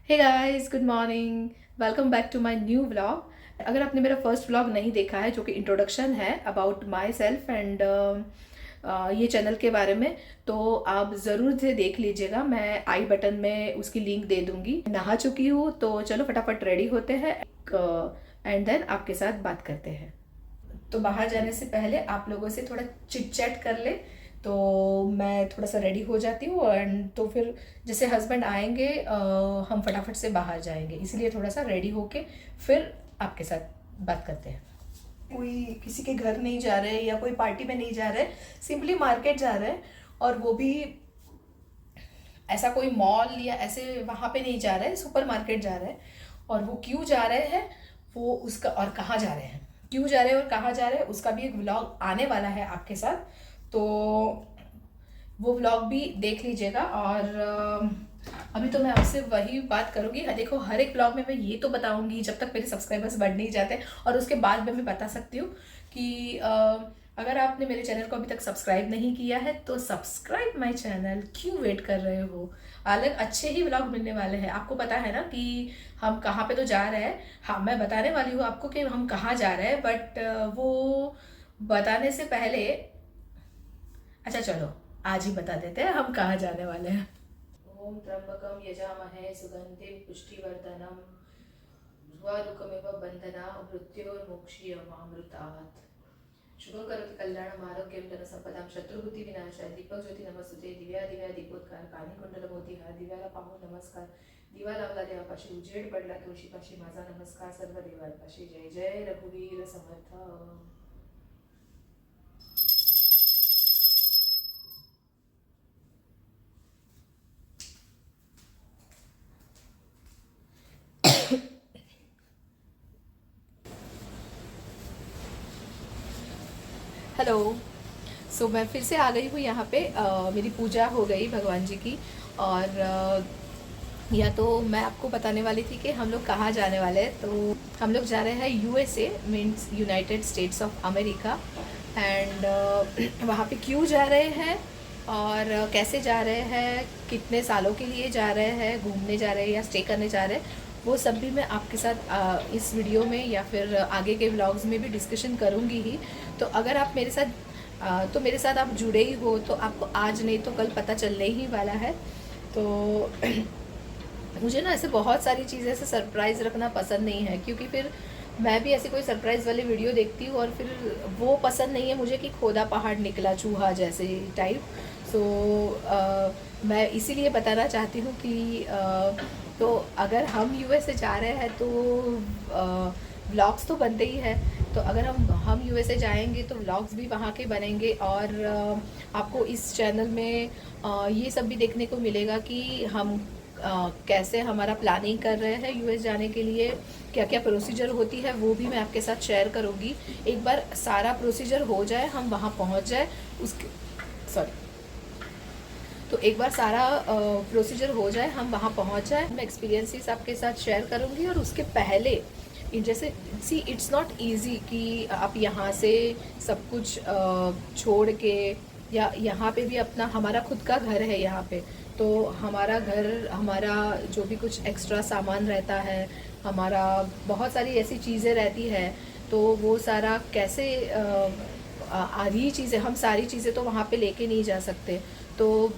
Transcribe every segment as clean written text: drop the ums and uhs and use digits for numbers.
Hey guys, good morning. Welcome back to my new vlog. अगर आपने मेरा first vlog नहीं देखा है, जो कि इंट्रोडक्शन है अबाउट माई सेल्फ एंड ये चैनल के बारे में, तो आप ज़रूर से देख लीजिएगा। मैं आई बटन में उसकी लिंक दे दूंगी। नहा चुकी हूँ, तो चलो फटाफट रेडी होते हैं एंड देन आपके साथ बात करते हैं। तो बाहर जाने से पहले आप लोगों से थोड़ा चिट चैट कर ले, तो मैं थोड़ा सा रेडी हो जाती हूँ एंड तो फिर जैसे हस्बैंड आएंगे हम फटाफट से बाहर जाएंगे, इसलिए थोड़ा सा रेडी होके फिर आपके साथ बात करते हैं। कोई किसी के घर नहीं जा रहे या कोई पार्टी में नहीं जा रहे, सिंपली मार्केट जा रहे हैं। और वो भी ऐसा कोई मॉल या ऐसे वहाँ पे नहीं जा रहे, सुपर मार्केट जा रहे हैं। और वो क्यों जा रहे हैं, वो उसका, और कहाँ जा रहे हैं, क्यों जा रहे हैं और कहाँ जा रहे हैं, उसका भी एक व्लॉग आने वाला है आपके साथ। तो वो व्लॉग भी देख लीजिएगा। और अभी तो मैं आपसे वही बात करूंगी। देखो, हर एक व्लॉग में मैं ये तो बताऊंगी जब तक मेरे सब्सक्राइबर्स बढ़ नहीं जाते, और उसके बाद मैं बता सकती हूँ कि अगर आपने मेरे चैनल को अभी तक सब्सक्राइब नहीं किया है तो सब्सक्राइब माय चैनल, क्यों वेट कर रहे हो। अलग अच्छे ही व्लॉग मिलने वाले हैं। आपको पता है ना कि हम कहाँ पे तो जा रहे हैं। हाँ, मैं बताने वाली हूँ आपको कि हम कहाँ जा रहे हैं, बट वो बताने से पहले, अच्छा चलो आज ही बता देते हैं हम कहाँ जाने वाले हैं। ओम त्र्यंबकम यजामहे सुगंधिम पुष्टिवर्धनम ध्रुवारुकमिव बंधना मृत्योर्मुक्षीयमामृतात्। शुभं करोति कल्याणम् आरोग्यं धनसम्पदां शत्रुबुद्धि विनाशाय। दीपक ज्योति नमस्तुते दिव्या दिव्या दीपोत्कार कानी कुंडल मोतीहार दिव्याला पाहून नमस्कार। दिवा लावला देवापाशी उजेड पडला तुळशीपाशी माझा नमस्कार सर्व देवांपाशी। जय जय रघुवीर समर्थ। हेलो। मैं फिर से आ गई हूँ यहाँ पे। मेरी पूजा हो गई भगवान जी की। और या तो मैं आपको बताने वाली थी कि हम लोग कहाँ जाने वाले हैं। तो हम लोग जा रहे हैं USA, means United states of America. And वहाँ पे क्यों जा रहे हैं और कैसे जा रहे हैं, कितने सालों के लिए जा रहे हैं, घूमने जा रहे हैं या स्टे करने जा रहे हैं, वो सब भी मैं आपके साथ इस वीडियो में या फिर आगे के व्लॉग्स में भी डिस्कशन करूँगी ही। तो अगर आप मेरे साथ तो मेरे साथ आप जुड़े ही हो, तो आपको आज नहीं तो कल पता चलने ही वाला है। तो मुझे ना ऐसे बहुत सारी चीज़ें ऐसे सरप्राइज़ रखना पसंद नहीं है, क्योंकि फिर मैं भी ऐसी कोई सरप्राइज़ वाली वीडियो देखती हूँ और फिर वो पसंद नहीं है मुझे कि खोदा पहाड़ निकला चूहा जैसे टाइप। सो मैं इसीलिए बताना चाहती हूँ कि तो अगर हम यूएसए जा रहे हैं तो व्लॉग्स तो बनते ही है। तो अगर हम यूएसए जाएंगे तो व्लॉग्स भी वहाँ के बनेंगे। और आपको इस चैनल में ये सब भी देखने को मिलेगा कि हम कैसे हमारा प्लानिंग कर रहे हैं यूएस जाने के लिए, क्या क्या प्रोसीजर होती है, वो भी मैं आपके साथ शेयर करूँगी। एक बार सारा प्रोसीजर हो जाए, हम वहाँ पहुँच जाए, उसके सॉरी तो एक बार सारा प्रोसीजर हो जाए, हम वहाँ पहुँच जाए, मैं एक्सपीरियंसेस आपके साथ शेयर करूँगी। और उसके पहले जैसे सी इट्स नॉट इजी कि आप यहाँ से सब कुछ छोड़ के, या यहाँ पे भी अपना हमारा खुद का घर है यहाँ पे, तो हमारा घर, हमारा जो भी कुछ एक्स्ट्रा सामान रहता है, हमारा बहुत सारी ऐसी चीज़ें रहती है, तो वो सारा कैसे आधी चीज़ें, हम सारी चीज़ें तो वहाँ पे लेके नहीं जा सकते। तो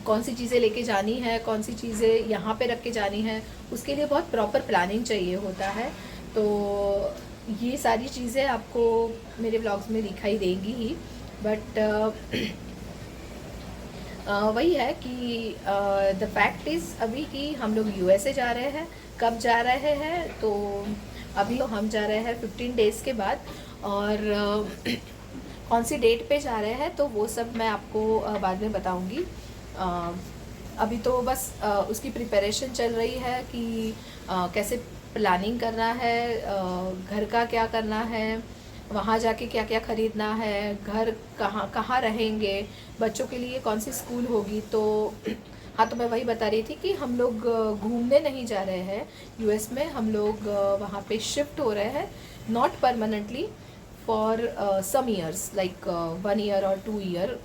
कौन सी चीज़ें लेके जानी है, कौन सी चीज़ें यहाँ पे रख के जानी है, उसके लिए बहुत प्रॉपर प्लानिंग चाहिए होता है। तो ये सारी चीज़ें आपको मेरे व्लॉग्स में दिखाई देंगी ही। बट वही है कि द फैक्ट इज़ अभी कि हम लोग यूएसए जा रहे हैं। कब जा रहे हैं, तो अभी तो हम जा रहे हैं 15 डेज़ के बाद। और कौन सी डेट पे जा रहे हैं तो वो सब मैं आपको बाद में बताऊंगी। अभी तो बस उसकी प्रिपरेशन चल रही है कि कैसे प्लानिंग करना है, घर का क्या करना है, वहाँ जाके क्या क्या ख़रीदना है, घर कहाँ कहाँ रहेंगे, बच्चों के लिए कौन सी स्कूल होगी। तो हाँ, तो मैं वही बता रही थी कि हम लोग घूमने नहीं जा रहे हैं यूएस में, हम लोग वहाँ पे शिफ्ट हो रहे हैं, not permanently, for some years, like 1 year और 2 ईयर,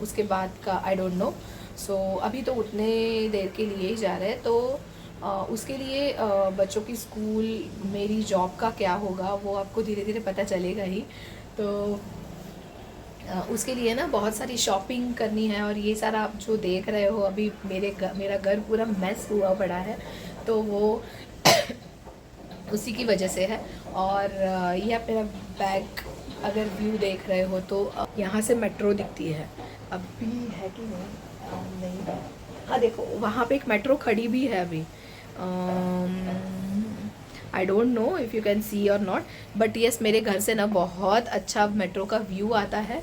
उसके बाद का आई डोंट नो। सो अभी तो उतने देर के लिए ही जा रहे हैं। तो उसके लिए बच्चों की स्कूल, मेरी जॉब का क्या होगा वो आपको धीरे धीरे पता चलेगा ही। तो उसके लिए ना बहुत सारी शॉपिंग करनी है, और ये सारा आप जो देख रहे हो अभी मेरा घर पूरा मेस हुआ पड़ा है, तो वो उसी की वजह से है। और ये आप मेरा बैक अगर व्यू देख रहे हो तो यहाँ से मेट्रो दिखती है, अभी है कि नहीं, नहीं, हाँ देखो वहाँ पे एक मेट्रो खड़ी भी है अभी। I don't know if you can see और नॉट, बट येस मेरे घर से ना बहुत अच्छा मेट्रो का व्यू आता है।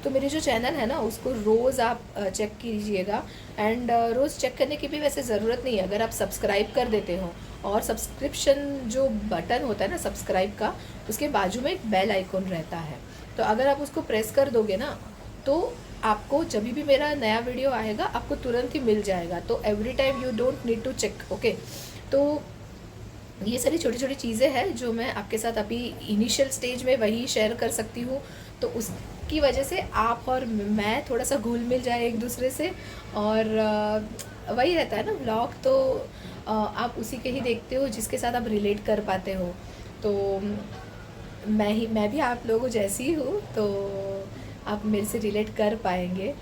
तो मेरे जो चैनल है ना उसको रोज़ आप चेक कीजिएगा, एंड रोज़ चेक करने की भी वैसे ज़रूरत नहीं है, अगर आप सब्सक्राइब कर देते हो, और सब्सक्रिप्शन जो बटन होता है ना सब्सक्राइब का, उसके बाजू में एक बेल आइकॉन रहता है, तो अगर आप उसको प्रेस कर दोगे ना तो आपको जब भी मेरा नया वीडियो आएगा आपको तुरंत ही मिल जाएगा। तो every time you don't need to check, okay. तो ये सारी छोटी छोटी चीज़ें हैं जो मैं आपके साथ अभी इनिशियल स्टेज में वही शेयर कर सकती हूँ, तो उसकी वजह से आप और मैं थोड़ा सा घुल मिल जाए एक दूसरे से। और वही रहता है ना व्लॉग, तो आप उसी के ही देखते हो जिसके साथ आप रिलेट कर पाते हो। तो मैं भी आप लोगों जैसी हूँ, तो आप मेरे से रिलेट कर पाएंगे।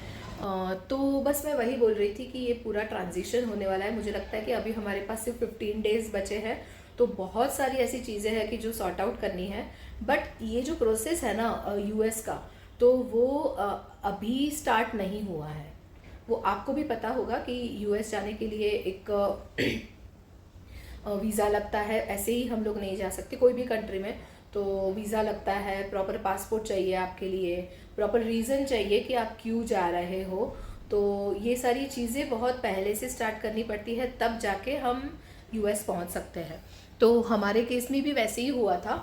तो बस मैं वही बोल रही थी कि ये पूरा ट्रांजिशन होने वाला है। मुझे लगता है कि अभी हमारे पास सिर्फ 15 डेज़ बचे हैं, तो बहुत सारी ऐसी चीज़ें हैं कि जो सॉर्ट आउट करनी है। बट ये जो प्रोसेस है ना यूएस का, तो वो अभी स्टार्ट नहीं हुआ है। वो आपको भी पता होगा कि यूएस जाने के लिए एक वीज़ा लगता है, ऐसे ही हम लोग नहीं जा सकते कोई भी कंट्री में। तो वीज़ा लगता है, प्रॉपर पासपोर्ट चाहिए आपके लिए, प्रॉपर रीज़न चाहिए कि आप क्यों जा रहे हो। तो ये सारी चीज़ें बहुत पहले से स्टार्ट करनी पड़ती है, तब जाके हम यूएस पहुंच सकते हैं। तो हमारे केस में भी वैसे ही हुआ था।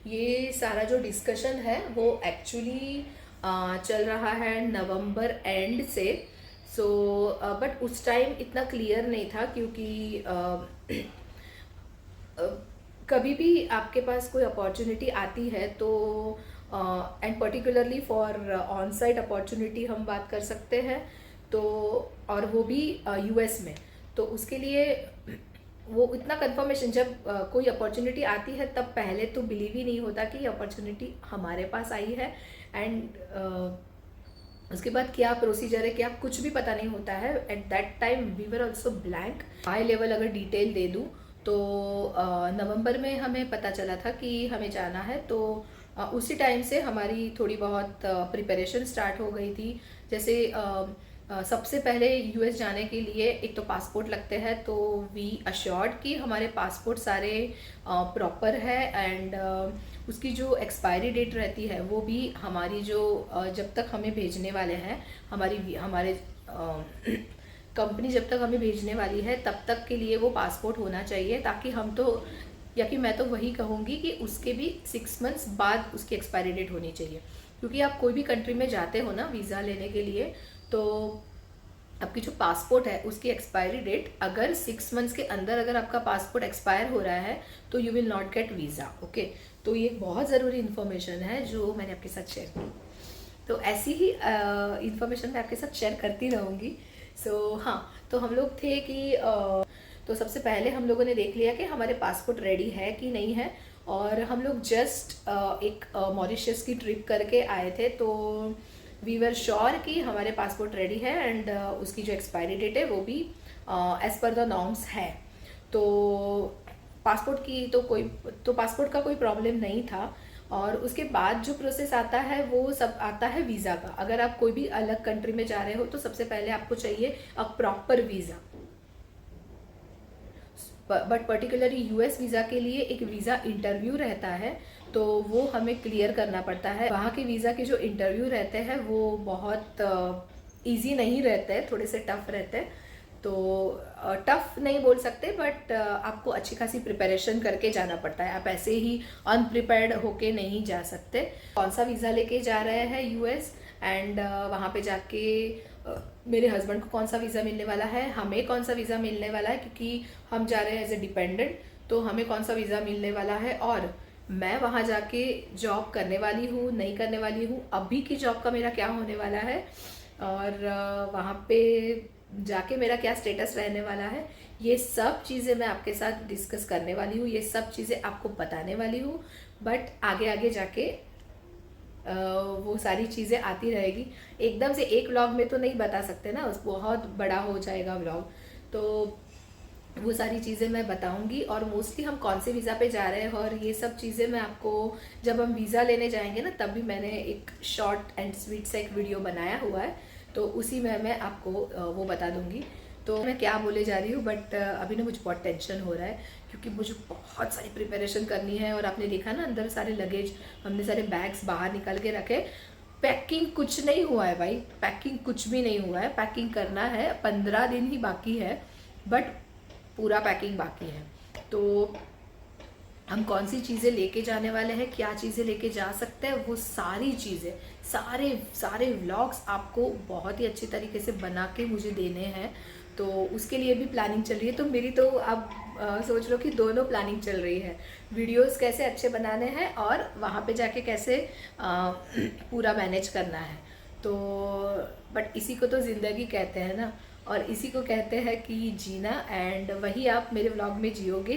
ये सारा जो डिस्कशन है वो एक्चुअली चल रहा है नवंबर एंड से। सो बट उस टाइम इतना क्लियर नहीं था, क्योंकि कभी भी आपके पास कोई अपॉर्चुनिटी आती है तो and particularly for on site opportunity हम बात कर सकते हैं, तो और वो भी यूएस में, तो उसके लिए वो इतना कंफर्मेशन जब कोई अपॉर्चुनिटी आती है तब पहले तो बिलीव ही नहीं होता कि अपॉर्चुनिटी हमारे पास आई है। एंड उसके बाद क्या प्रोसीजर है क्या कुछ भी पता नहीं होता है। At that time we were also blank. High level अगर डिटेल दे दूँ तो नवंबर में हमें पता चला था कि हमें जाना है, तो उसी टाइम से हमारी थोड़ी बहुत प्रिपरेशन स्टार्ट हो गई थी। जैसे सबसे पहले यूएस जाने के लिए एक तो पासपोर्ट लगते हैं, तो वी अश्योर्ड कि हमारे पासपोर्ट सारे प्रॉपर है, एंड उसकी जो एक्सपायरी डेट रहती है वो भी हमारी जो जब तक हमें भेजने वाले हैं, हमारे कंपनी जब तक हमें भेजने वाली है तब तक के लिए वो पासपोर्ट होना चाहिए, ताकि हम तो, या कि मैं तो वही कहूँगी कि उसके भी 6 मंथ्स बाद उसकी एक्सपायरी डेट होनी चाहिए। क्योंकि आप कोई भी कंट्री में जाते हो ना वीज़ा लेने के लिए, तो आपकी जो पासपोर्ट है उसकी एक्सपायरी डेट अगर 6 मंथ्स के अंदर अगर आपका पासपोर्ट एक्सपायर हो रहा है तो you will not gate visa, okay. तो ये बहुत ज़रूरी इन्फॉर्मेशन है जो मैंने आपके साथ शेयर की। तो ऐसी ही इन्फॉर्मेशन मैं आपके साथ शेयर करती रहूँगी। सो हाँ, तो हम लोग थे कि तो सबसे पहले हम लोगों ने देख लिया कि हमारे पासपोर्ट रेडी है कि नहीं है, और हम लोग जस्ट एक मॉरिशस की ट्रिप करके आए थे, तो वी वर श्योर कि हमारे पासपोर्ट रेडी है, एंड उसकी जो एक्सपायरी डेट है वो भी एज पर द नॉर्म्स है। तो पासपोर्ट का कोई प्रॉब्लम नहीं था। और उसके बाद जो प्रोसेस आता है वो सब आता है वीज़ा का। अगर आप कोई भी अलग कंट्री में जा रहे हो तो सबसे पहले आपको चाहिए a proper visa. But particularly US visa के लिए एक वीज़ा इंटरव्यू रहता है, तो वो हमें क्लियर करना पड़ता है। वहाँ के वीज़ा के जो इंटरव्यू रहते हैं वो बहुत इजी नहीं रहते हैं, थोड़े से टफ रहते हैं। तो टफ नहीं बोल सकते, बट आपको अच्छी खासी प्रिपरेशन करके जाना पड़ता है। आप ऐसे ही अनप्रिपेयर्ड होके नहीं जा सकते। कौन सा वीज़ा लेके जा रहे हैं यूएस, एंड वहाँ पे जाके मेरे हस्बैंड को कौन सा वीज़ा मिलने वाला है, हमें कौन सा वीज़ा मिलने वाला है, क्योंकि हम जा रहे हैं एज ए डिपेंडेंट, तो हमें कौन सा वीज़ा मिलने वाला है, और मैं वहाँ जाके जॉब करने वाली हूँ नहीं करने वाली हूँ, अभी की जॉब का मेरा क्या होने वाला है, और वहाँ पे जाके मेरा क्या स्टेटस रहने वाला है, ये सब चीज़ें मैं आपके साथ डिस्कस करने वाली हूँ, ये सब चीज़ें आपको बताने वाली हूँ। बट आगे आगे जाके वो सारी चीज़ें आती रहेगी। एकदम से एक व्लॉग में तो नहीं बता सकते ना, बहुत बड़ा हो जाएगा व्लॉग। तो वो सारी चीज़ें मैं बताऊंगी, और मोस्टली हम कौन से वीज़ा पे जा रहे हैं और ये सब चीज़ें मैं आपको, जब हम वीज़ा लेने जाएंगे ना, तब भी मैंने एक शॉर्ट एंड स्वीट सा एक वीडियो बनाया हुआ है, तो उसी में मैं आपको वो बता दूंगी। तो मैं क्या बोले जा रही हूँ, बट अभी ना मुझे बहुत टेंशन हो रहा है, क्योंकि मुझे बहुत सारी प्रिपरेशन करनी है। और आपने देखा ना, अंदर सारे लगेज, हमने सारे बैग्स बाहर निकाल के रखे। पैकिंग कुछ नहीं हुआ है भाई, पैकिंग कुछ भी नहीं हुआ है। पैकिंग करना है, 15 दिन ही बाकी है, बट पूरा पैकिंग बाकी है। तो हम कौन सी चीज़ें लेके जाने वाले हैं, क्या चीज़ें लेके जा सकते हैं, वो सारी चीज़ें, सारे सारे व्लॉग्स आपको बहुत ही अच्छी तरीके से बना के मुझे देने हैं। तो उसके लिए भी प्लानिंग चल रही है। तो मेरी तो आप सोच लो कि दोनों प्लानिंग चल रही है, वीडियोस कैसे अच्छे बनाने हैं और वहाँ पे जाके कैसे पूरा मैनेज करना है। तो बट इसी को तो ज़िंदगी कहते हैं ना, और इसी को कहते हैं कि जीना, एंड वही आप मेरे व्लॉग में जियोगे।